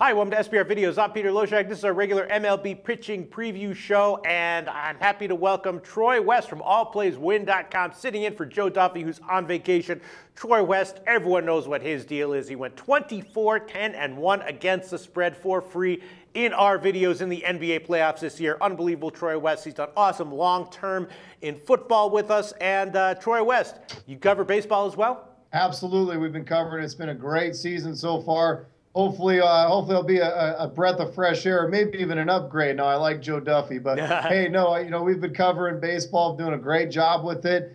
Hi, welcome to SBR Videos. I'm Peter Loshak. This is our regular MLB pitching preview show, and I'm happy to welcome Troy West from AllPlaysWin.com, sitting in for Joe Duffy, who's on vacation. Troy West, everyone knows what his deal is. He went 24-10-1 against the spread for free in our videos in the NBA playoffs this year. Unbelievable, Troy West. He's done awesome long-term in football with us. And Troy West, you cover baseball as well? Absolutely. We've been covering it. It's been a great season so far. Hopefully it'll be a breath of fresh air, maybe even an upgrade. Now, I like Joe Duffy, but hey, no, we've been covering baseball, doing a great job with it.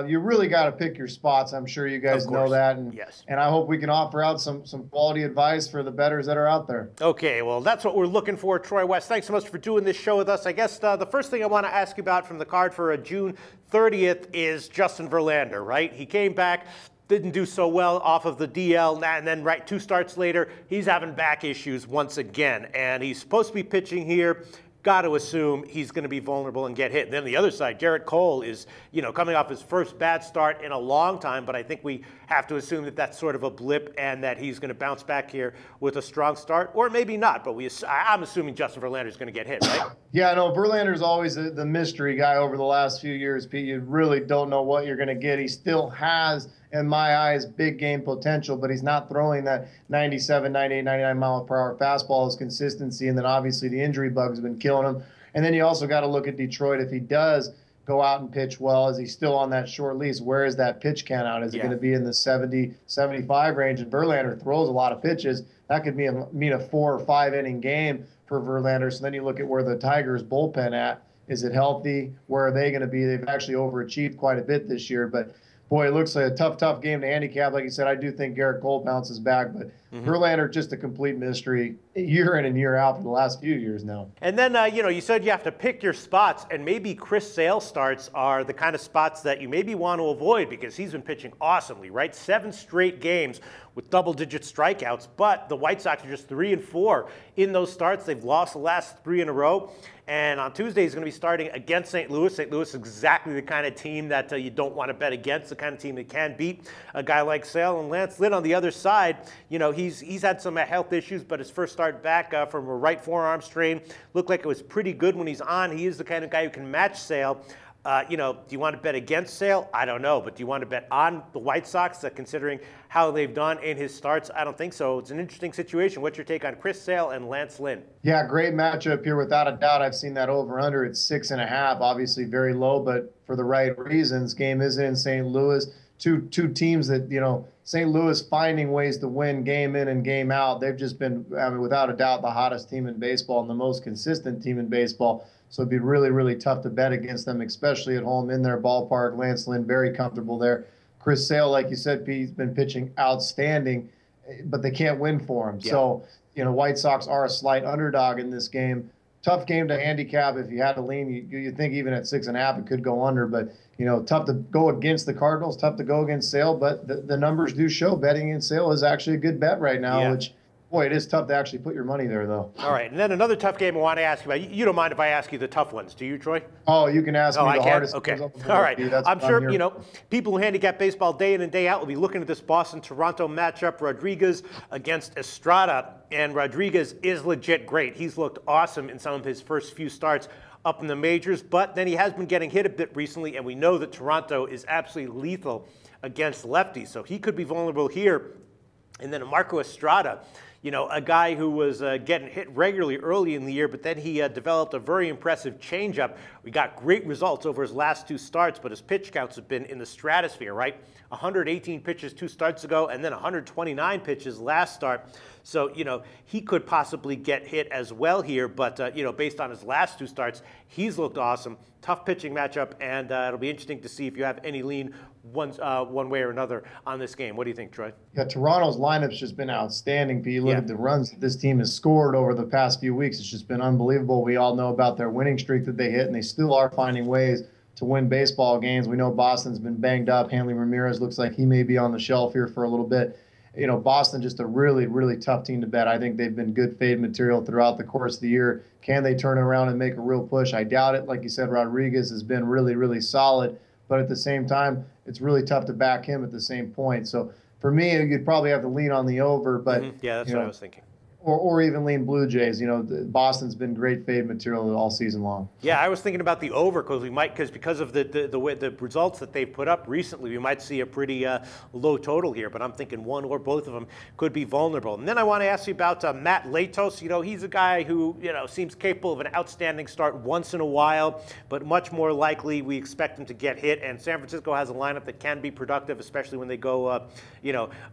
You really got to pick your spots. I'm sure you guys know that, and yes. And I hope we can offer out some quality advice for the bettors that are out there. Okay, well, that's what we're looking for, Troy West. Thanks so much for doing this show with us. I guess the first thing I want to ask you about from the card for June 30th is Justin Verlander, right? He came back. Didn't do so well off of the DL, and then right 2 starts later, he's having back issues once again, and he's supposed to be pitching here. Got to assume he's going to be vulnerable and get hit. And then the other side, Gerrit Cole is, coming off his first bad start in a long time, but I think we have to assume that that's sort of a blip and that he's going to bounce back here with a strong start, or maybe not, but I'm assuming Justin Verlander is going to get hit, right? Yeah, no, Verlander's always the mystery guy over the last few years, Pete. You really don't know what you're going to get. He still has, in my eyes, big game potential, but he's not throwing that 97, 98, 99 mile per hour fastball. His consistency, and then obviously the injury bug has been killing him. And then you also got to look at Detroit. If he does go out and pitch well, is he still on that short lease? Where is that pitch count out? Is it going to be in the 70, 75 range? And Verlander throws a lot of pitches. That could mean a 4 or 5 inning game for Verlander. So then you look at where the Tigers bullpen at. Is it healthy? Where are they going to be? They've actually overachieved quite a bit this year, but boy, it looks like a tough game to handicap. Like you said, I do think Gerrit Cole bounces back, but Verlander, just a complete mystery year in and year out for the last few years now. And then, you said you have to pick your spots, and maybe Chris Sale starts are the kind of spots that you maybe want to avoid because he's been pitching awesomely, right? 7 straight games with double-digit strikeouts, but the White Sox are just 3-4 in those starts. They've lost the last 3 in a row. And on Tuesday, he's going to be starting against St. Louis. St. Louis is exactly the kind of team that you don't want to bet against, the kind of team that can beat a guy like Sale. And Lance Lynn on the other side, he's had some health issues, but his first start back from a right forearm strain looked like it was pretty good when he's on. He is the kind of guy who can match Sale. Do you want to bet against Sale? I don't know, but do you want to bet on the White Sox, considering how they've done in his starts? I don't think so. It's an interesting situation. What's your take on Chris Sale and Lance Lynn? Yeah, great matchup here without a doubt. I've seen that over-under at 6.5, obviously very low, but for the right reasons. Game isn't in St. Louis. Two teams that, St. Louis finding ways to win game in and game out. They've just been, without a doubt, the hottest team in baseball and the most consistent team in baseball. So it'd be really, really tough to bet against them, especially at home in their ballpark. Lance Lynn, very comfortable there. Chris Sale, like you said, Pete, he's been pitching outstanding, but they can't win for him. Yeah. So, White Sox are a slight underdog in this game. Tough game to handicap. If you had to lean, you think even at 6.5 it could go under, but tough to go against the Cardinals, tough to go against Sale, but the numbers do show betting in Sale is actually a good bet right now, which, boy, it is tough to actually put your money there, though. All right, and then another tough game I want to ask you about. You don't mind if I ask you the tough ones, do you, Troy? Oh, you can ask me the hardest. Okay. All right. I'm sure, people who handicap baseball day in and day out will be looking at this Boston-Toronto matchup, Rodriguez against Estrada, and Rodriguez is legit great. He's looked awesome in some of his first few starts up in the majors, but then he has been getting hit a bit recently, and we know that Toronto is absolutely lethal against lefties, so he could be vulnerable here. And then Marco Estrada, a guy who was getting hit regularly early in the year, but then he developed a very impressive changeup. We got great results over his last 2 starts, but his pitch counts have been in the stratosphere, right? 118 pitches 2 starts ago, and then 129 pitches last start. So, he could possibly get hit as well here, but, based on his last 2 starts, he's looked awesome. Tough pitching matchup, and it'll be interesting to see if you have any lean one way or another on this game. What do you think, Troy? Yeah, Toronto's lineup's just been outstanding. But you look at the runs that this team has scored over the past few weeks. It's just been unbelievable. We all know about their winning streak that they hit, and they still are finding ways to win baseball games. We know Boston's been banged up. Hanley Ramirez looks like he may be on the shelf here for a little bit. Boston just a really, really tough team to bet. I think they've been good fade material throughout the course of the year. Can they turn it around and make a real push? I doubt it. Like you said, Rodriguez has been really, really solid. But at the same time, it's really tough to back him at the same point. So for me, you'd probably have to lean on the over. But yeah, that's what I was thinking. or even lean Blue Jays. Boston's been great fade material all season long. Yeah, I was thinking about the over because of the results that they've put up recently, we might see a pretty low total here. But I'm thinking one or both of them could be vulnerable. And then I want to ask you about Matt Latos. He's a guy who seems capable of an outstanding start once in a while, but much more likely we expect him to get hit. And San Francisco has a lineup that can be productive, especially when they go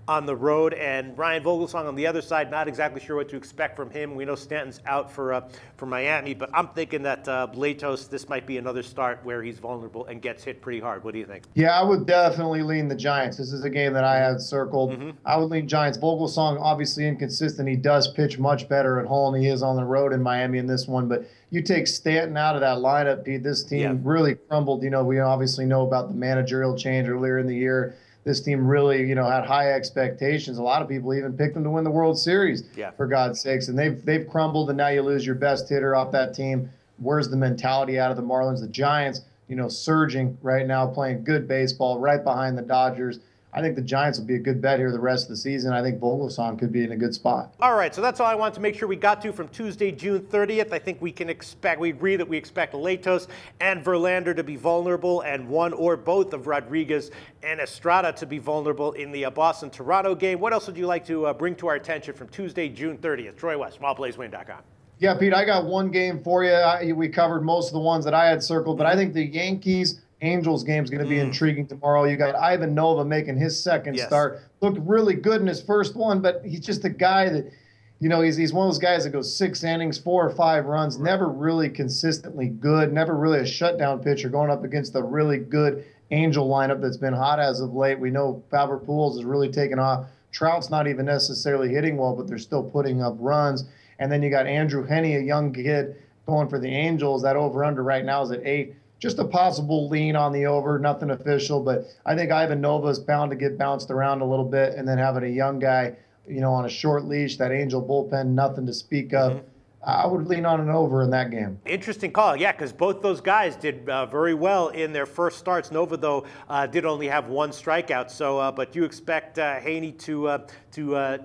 on the road. And Ryan Vogelsong on the other side, not exactly sure what to expect from him. We know Stanton's out for Miami, but I'm thinking that Latos, this might be another start where he's vulnerable and gets hit pretty hard. What do you think? Yeah, I would definitely lean the Giants. This is a game that I had circled. I would lean Giants. Vogelsong, obviously inconsistent. He does pitch much better at home. He is on the road in Miami in this one, but you take Stanton out of that lineup, Pete, this team really crumbled. We obviously know about the managerial change earlier in the year. This team really, had high expectations. A lot of people even picked them to win the World Series, for God's sakes. And they've crumbled, and now you lose your best hitter off that team. Where's the mentality out of the Marlins? The Giants, surging right now, playing good baseball right behind the Dodgers. I think the Giants will be a good bet here the rest of the season. I think Vogelsong could be in a good spot. All right, so that's all I wanted to make sure we got to from Tuesday, June 30th. I think we agree that we expect Latos and Verlander to be vulnerable, and one or both of Rodriguez and Estrada to be vulnerable in the Boston-Toronto game. What else would you like to bring to our attention from Tuesday, June 30th? Troy West, smallplayswin.com. Yeah, Pete, I got one game for you. We covered most of the ones that I had circled, but I think the Yankees-Angels game is going to be intriguing tomorrow. You got Ivan Nova making his second start. Looked really good in his first one, but he's just a guy that, he's one of those guys that goes 6 innings, 4 or 5 runs, never really consistently good, never really a shutdown pitcher going up against a really good Angel lineup that's been hot as of late. We know Albert Pujols is really taken off. Trout's not even necessarily hitting well, but they're still putting up runs. And then you got Andrew Henney, a young kid, going for the Angels. That over-under right now is at 8. Just a possible lean on the over, nothing official. But I think Ivan Nova is bound to get bounced around a little bit. And then having a young guy, on a short leash, that Angel bullpen, nothing to speak of. I would lean on an over in that game. Interesting call, yeah, because both those guys did very well in their first starts. Nova, though, did only have 1 strikeout. So, but you expect Haney to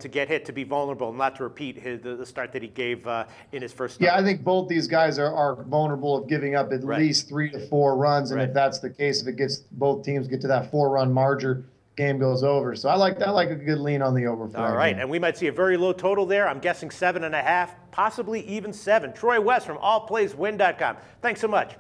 get hit, to be vulnerable, not to repeat the start that he gave in his first start. Yeah, I think both these guys are vulnerable of giving up at least 3 to 4 runs, and if that's the case, if both teams get to that 4-run margin, game goes over. So I like that. I like a good lean on the over. All right, and we might see a very low total there. I'm guessing 7.5, possibly even 7. Troy West from allplayswin.com. Thanks so much.